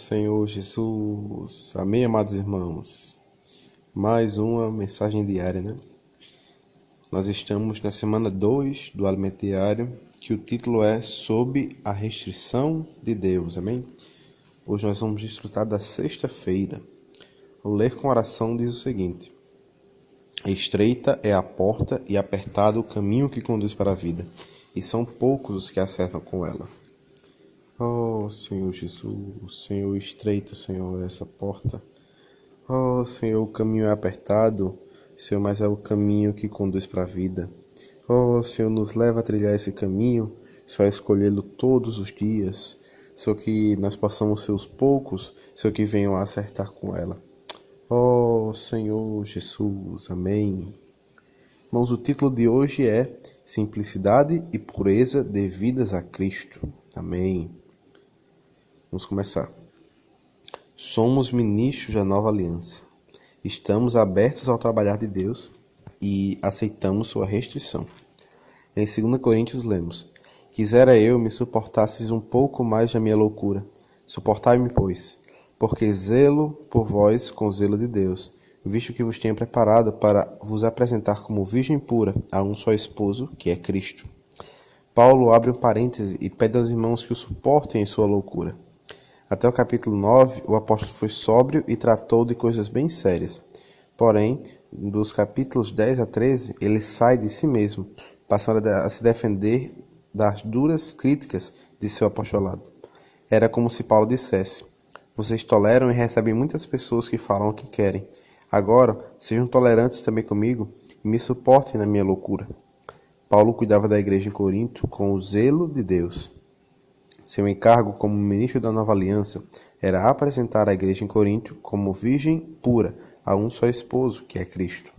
Senhor Jesus. Amém, amados irmãos. Mais uma mensagem diária, né? Nós estamos na semana 2 do Alimento Diário, que o título é Sob a Restrição de Deus, amém? Hoje nós vamos desfrutar da sexta-feira. Vou ler com oração, diz o seguinte: Estreita é a porta e apertado o caminho que conduz para a vida, e são poucos os que acertam com ela. Oh, Senhor Jesus, Senhor, estreita, Senhor, essa porta. Oh, Senhor, o caminho é apertado, Senhor, mas é o caminho que conduz para a vida. Oh, Senhor, nos leva a trilhar esse caminho, só escolhê-lo todos os dias. Senhor, que nós possamos ser os poucos, Senhor, que venham a acertar com ela. Oh, Senhor Jesus, amém. Irmãos, o título de hoje é Simplicidade e Pureza devidas a Cristo. Amém. Vamos começar. Somos ministros da nova aliança. Estamos abertos ao trabalhar de Deus e aceitamos sua restrição. Em 2 Coríntios lemos: Quisera eu me suportasses um pouco mais da minha loucura. Suportai-me, pois, porque zelo por vós com zelo de Deus, visto que vos tenho preparado para vos apresentar como virgem pura a um só esposo, que é Cristo. Paulo abre um parêntese e pede aos irmãos que o suportem em sua loucura. Até o capítulo 9, o apóstolo foi sóbrio e tratou de coisas bem sérias. Porém, dos capítulos 10 a 13, ele sai de si mesmo, passando a se defender das duras críticas de seu apostolado. Era como se Paulo dissesse: Vocês toleram e recebem muitas pessoas que falam o que querem. Agora, sejam tolerantes também comigo e me suportem na minha loucura. Paulo cuidava da igreja em Corinto com o zelo de Deus. Seu encargo como ministro da nova aliança era apresentar a igreja em Corinto como virgem pura a um só esposo, que é Cristo.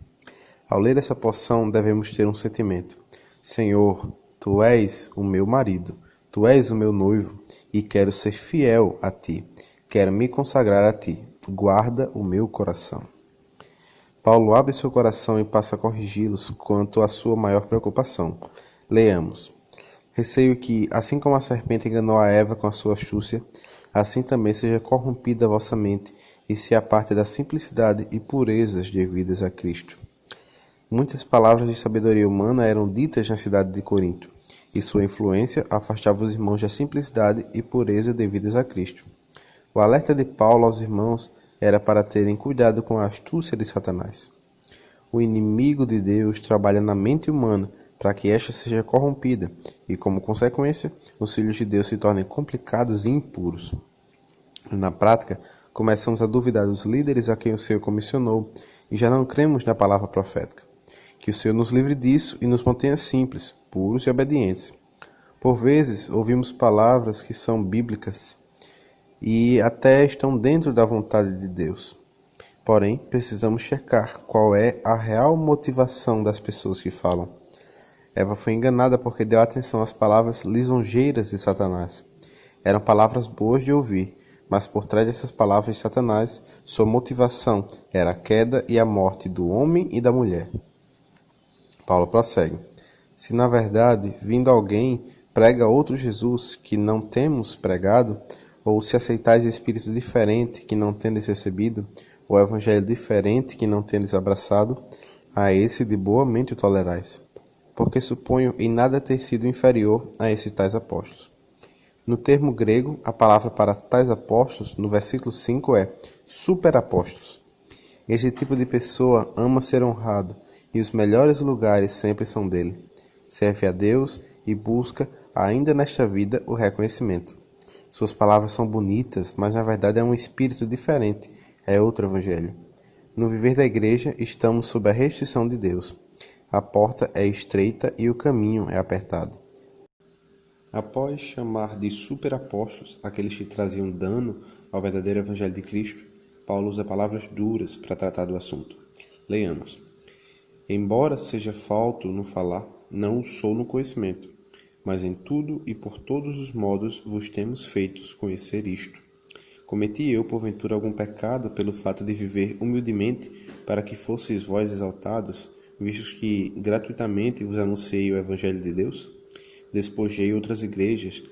Ao ler essa porção, devemos ter um sentimento: Senhor, Tu és o meu marido, Tu és o meu noivo, e quero ser fiel a Ti, quero me consagrar a Ti, guarda o meu coração. Paulo abre seu coração e passa a corrigi-los quanto à sua maior preocupação. Leamos. Receio que, assim como a serpente enganou a Eva com a sua astúcia, assim também seja corrompida a vossa mente e se aparte da simplicidade e purezas devidas a Cristo. Muitas palavras de sabedoria humana eram ditas na cidade de Corinto, e sua influência afastava os irmãos da simplicidade e pureza devidas a Cristo. O alerta de Paulo aos irmãos era para terem cuidado com a astúcia de Satanás. O inimigo de Deus trabalha na mente humana para que esta seja corrompida e, como consequência, os filhos de Deus se tornem complicados e impuros. Na prática, começamos a duvidar dos líderes a quem o Senhor comissionou e já não cremos na palavra profética. Que o Senhor nos livre disso e nos mantenha simples, puros e obedientes. Por vezes, ouvimos palavras que são bíblicas e até estão dentro da vontade de Deus. Porém, precisamos checar qual é a real motivação das pessoas que falam. Eva foi enganada porque deu atenção às palavras lisonjeiras de Satanás. Eram palavras boas de ouvir, mas por trás dessas palavras de Satanás, sua motivação era a queda e a morte do homem e da mulher. Paulo prossegue: Se na verdade, vindo alguém, prega outro Jesus que não temos pregado, ou se aceitais espírito diferente que não tendes recebido, ou evangelho diferente que não tendes abraçado, a esse de boa mente o tolerais. Porque suponho em nada ter sido inferior a esses tais apóstolos. No termo grego, a palavra para tais apóstolos, no versículo 5, é superapóstolos. Esse tipo de pessoa ama ser honrado, e os melhores lugares sempre são dele. Serve a Deus e busca, ainda nesta vida, o reconhecimento. Suas palavras são bonitas, mas na verdade é um espírito diferente, é outro evangelho. No viver da igreja, estamos sob a restrição de Deus. A porta é estreita e o caminho é apertado. Após chamar de superapóstolos aqueles que traziam dano ao verdadeiro evangelho de Cristo, Paulo usa palavras duras para tratar do assunto. Leamos. Embora seja falto no falar, não o sou no conhecimento, mas em tudo e por todos os modos vos temos feitos conhecer isto. Cometi eu, porventura, algum pecado pelo fato de viver humildemente para que fosseis vós exaltados, visto que gratuitamente vos anunciei o Evangelho de Deus? Despojei outras igrejas,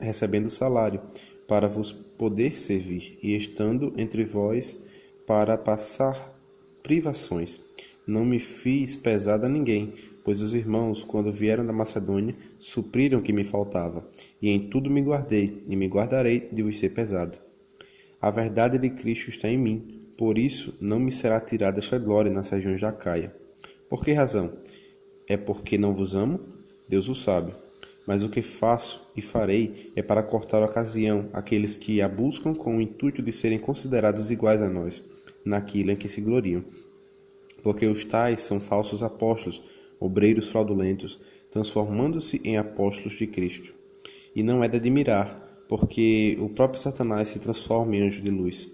recebendo salário, para vos poder servir, e estando entre vós para passar privações. Não me fiz pesado a ninguém, pois os irmãos, quando vieram da Macedônia, supriram o que me faltava, e em tudo me guardei, e me guardarei de vos ser pesado. A verdade de Cristo está em mim, por isso não me será tirada esta glória nas regiões da Acaia. Por que razão? É porque não vos amo? Deus o sabe. Mas o que faço e farei é para cortar a ocasião àqueles que a buscam com o intuito de serem considerados iguais a nós, naquilo em que se gloriam. Porque os tais são falsos apóstolos, obreiros fraudulentos, transformando-se em apóstolos de Cristo. E não é de admirar, porque o próprio Satanás se transforma em anjo de luz.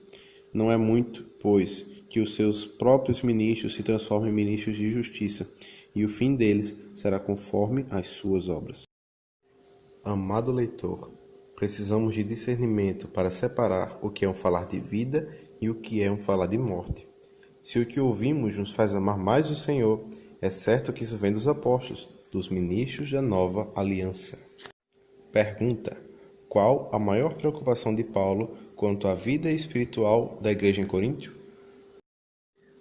Não é muito, pois, que os seus próprios ministros se transformem em ministros de justiça, e o fim deles será conforme as suas obras. Amado leitor, precisamos de discernimento para separar o que é um falar de vida e o que é um falar de morte. Se o que ouvimos nos faz amar mais o Senhor, é certo que isso vem dos apóstolos, dos ministros da nova aliança. Pergunta: qual a maior preocupação de Paulo quanto à vida espiritual da igreja em Coríntio?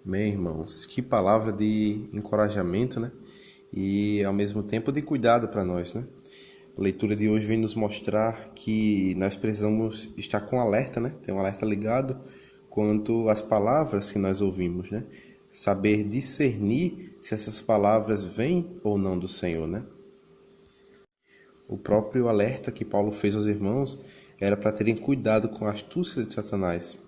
Bem, irmãos, que palavra de encorajamento, né? E ao mesmo tempo de cuidado para nós, né? A leitura de hoje vem nos mostrar que nós precisamos estar com alerta, né? Ter um alerta ligado quanto às palavras que nós ouvimos, né? Saber discernir se essas palavras vêm ou não do Senhor, né? O próprio alerta que Paulo fez aos irmãos era para terem cuidado com a astúcia de Satanás,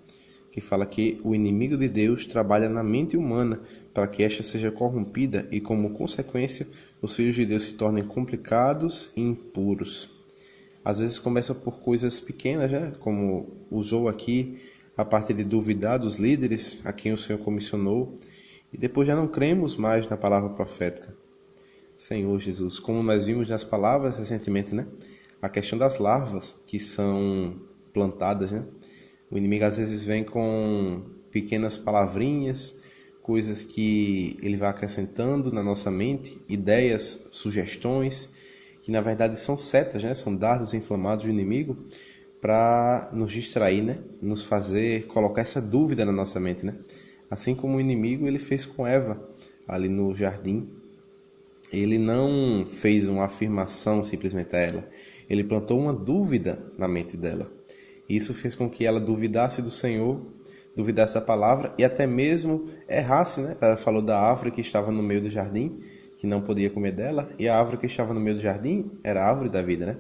que fala que o inimigo de Deus trabalha na mente humana para que esta seja corrompida e, como consequência, os filhos de Deus se tornem complicados e impuros. Às vezes começa por coisas pequenas, né? Como usou aqui, a parte de duvidar dos líderes a quem o Senhor comissionou, e depois já não cremos mais na palavra profética. Senhor Jesus, como nós vimos nas palavras recentemente, né? A questão das larvas que são plantadas, né? O inimigo às vezes vem com pequenas palavrinhas, coisas que ele vai acrescentando na nossa mente, ideias, sugestões, que na verdade são setas, né? São dardos inflamados do inimigo para nos distrair, né? Nos fazer colocar essa dúvida na nossa mente, né? Assim como o inimigo ele fez com Eva ali no jardim. Ele não fez uma afirmação simplesmente a ela. Ele plantou uma dúvida na mente dela. Isso fez com que ela duvidasse do Senhor, duvidasse da palavra e até mesmo errasse, né? Ela falou da árvore que estava no meio do jardim, que não podia comer dela, e a árvore que estava no meio do jardim era a árvore da vida, né?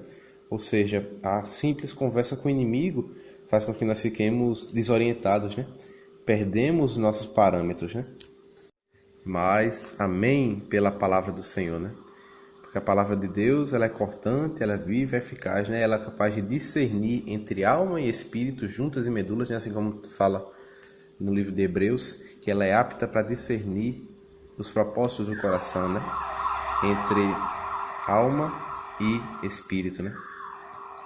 Ou seja, a simples conversa com o inimigo faz com que nós fiquemos desorientados, né? Perdemos nossos parâmetros, né? Mas amém pela palavra do Senhor, né? Porque a palavra de Deus, ela é cortante, ela é viva, é eficaz, né? Ela é capaz de discernir entre alma e espírito, juntas e medulas, né? Assim como fala no livro de Hebreus, que ela é apta para discernir os propósitos do coração, né? Entre alma e espírito, né?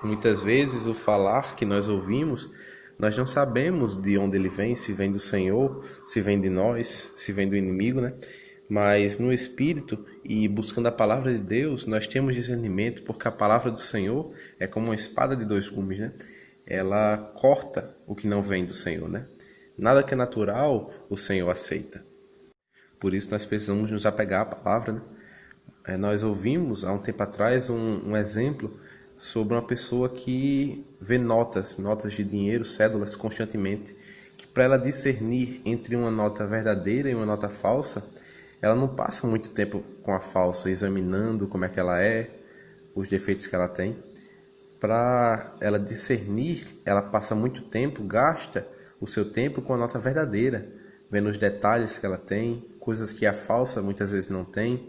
Muitas vezes o falar que nós ouvimos, nós não sabemos de onde ele vem, se vem do Senhor, se vem de nós, se vem do inimigo, né? Mas no Espírito e buscando a palavra de Deus, nós temos discernimento, porque a palavra do Senhor é como uma espada de dois gumes, né? Ela corta o que não vem do Senhor, né? Nada que é natural, o Senhor aceita. Por isso nós precisamos nos apegar à palavra, né? Nós ouvimos há um tempo atrás um exemplo sobre uma pessoa que vê notas de dinheiro, cédulas constantemente, que para ela discernir entre uma nota verdadeira e uma nota falsa, ela não passa muito tempo com a falsa, examinando como é que ela é, os defeitos que ela tem. Para ela discernir, ela passa muito tempo, gasta o seu tempo com a nota verdadeira, vendo os detalhes que ela tem, coisas que a falsa muitas vezes não tem.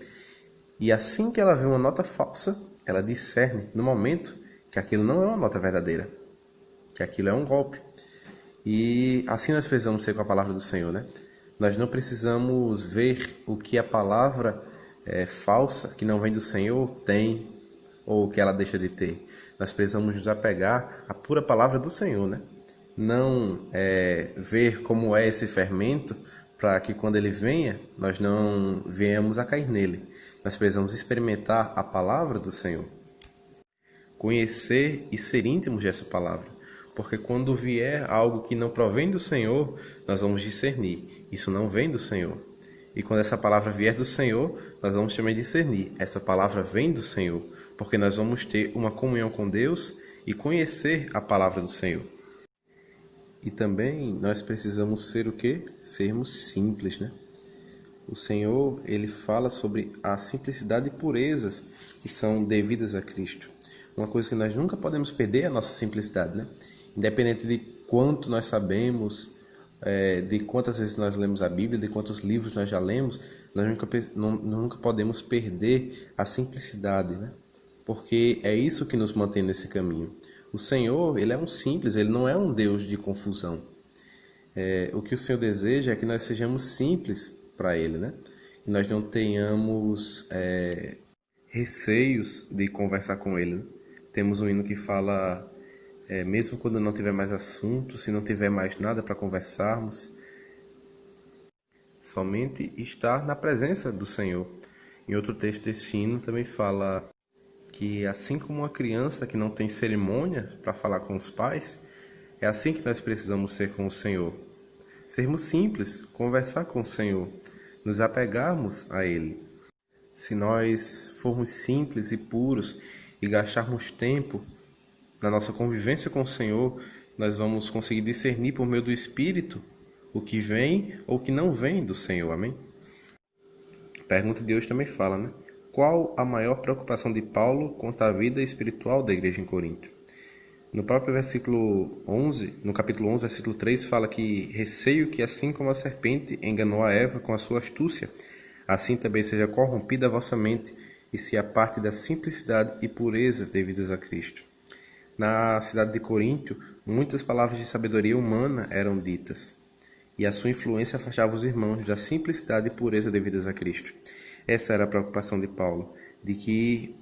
E assim que ela vê uma nota falsa, ela discerne no momento que aquilo não é uma nota verdadeira, que aquilo é um golpe. E assim nós precisamos ser com a palavra do Senhor, né? Nós não precisamos ver o que a palavra falsa, que não vem do Senhor, tem, ou o que ela deixa de ter. Nós precisamos nos apegar à pura palavra do Senhor, né? Não ver como é esse fermento, para que quando ele venha, nós não venhamos a cair nele. Nós precisamos experimentar a palavra do Senhor. Conhecer e ser íntimos dessa palavra. Porque quando vier algo que não provém do Senhor, nós vamos discernir. Isso não vem do Senhor. E quando essa palavra vier do Senhor, nós vamos também discernir. Essa palavra vem do Senhor, porque nós vamos ter uma comunhão com Deus e conhecer a palavra do Senhor. E também nós precisamos ser o quê? Sermos simples, né? O Senhor, ele fala sobre a simplicidade e purezas que são devidas a Cristo. Uma coisa que nós nunca podemos perder é a nossa simplicidade, né? Independente de quanto nós sabemos, de quantas vezes nós lemos a Bíblia, de quantos livros nós já lemos, nós nunca podemos perder a simplicidade, né? Porque é isso que nos mantém nesse caminho. O Senhor, ele é um simples, ele não é um Deus de confusão. O que o Senhor deseja é que nós sejamos simples para Ele, né? Que nós não tenhamos receios de conversar com Ele, né? Temos um hino que fala, mesmo quando não tiver mais assunto, se não tiver mais nada para conversarmos, somente estar na presença do Senhor. Em outro texto desse hino também fala que assim como uma criança que não tem cerimônia para falar com os pais, é assim que nós precisamos ser com o Senhor. Sermos simples, conversar com o Senhor, nos apegarmos a Ele. Se nós formos simples e puros e gastarmos tempo na nossa convivência com o Senhor, nós vamos conseguir discernir por meio do Espírito o que vem ou o que não vem do Senhor. Amém? A pergunta de hoje também fala, né? Qual a maior preocupação de Paulo quanto à vida espiritual da igreja em Corinto? No próprio versículo 11, no capítulo 11, versículo 3, fala que receio que assim como a serpente enganou a Eva com a sua astúcia, assim também seja corrompida a vossa mente e se aparte da simplicidade e pureza devidas a Cristo. Na cidade de Corinto, muitas palavras de sabedoria humana eram ditas, e a sua influência afastava os irmãos da simplicidade e pureza devidas a Cristo. Essa era a preocupação de Paulo, de que,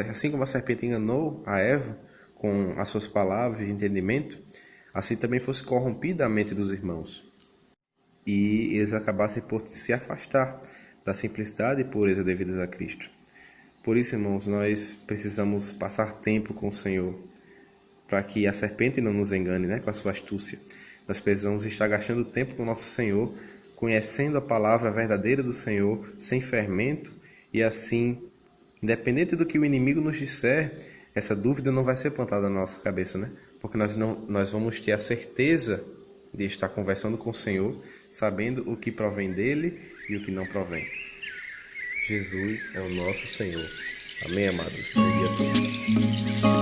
assim como a serpente enganou a Eva com as suas palavras de entendimento, assim também fosse corrompida a mente dos irmãos, e eles acabassem por se afastar da simplicidade e pureza devidas a Cristo. Por isso, irmãos, nós precisamos passar tempo com o Senhor, para que a serpente não nos engane, né, com a sua astúcia. Nós precisamos estar gastando tempo com o nosso Senhor, conhecendo a palavra verdadeira do Senhor, sem fermento, e assim, independente do que o inimigo nos disser, essa dúvida não vai ser plantada na nossa cabeça, né? Porque nós vamos ter a certeza de estar conversando com o Senhor, sabendo o que provém dele e o que não provém. Jesus é o nosso Senhor. Amém, amados? Bom dia a todos.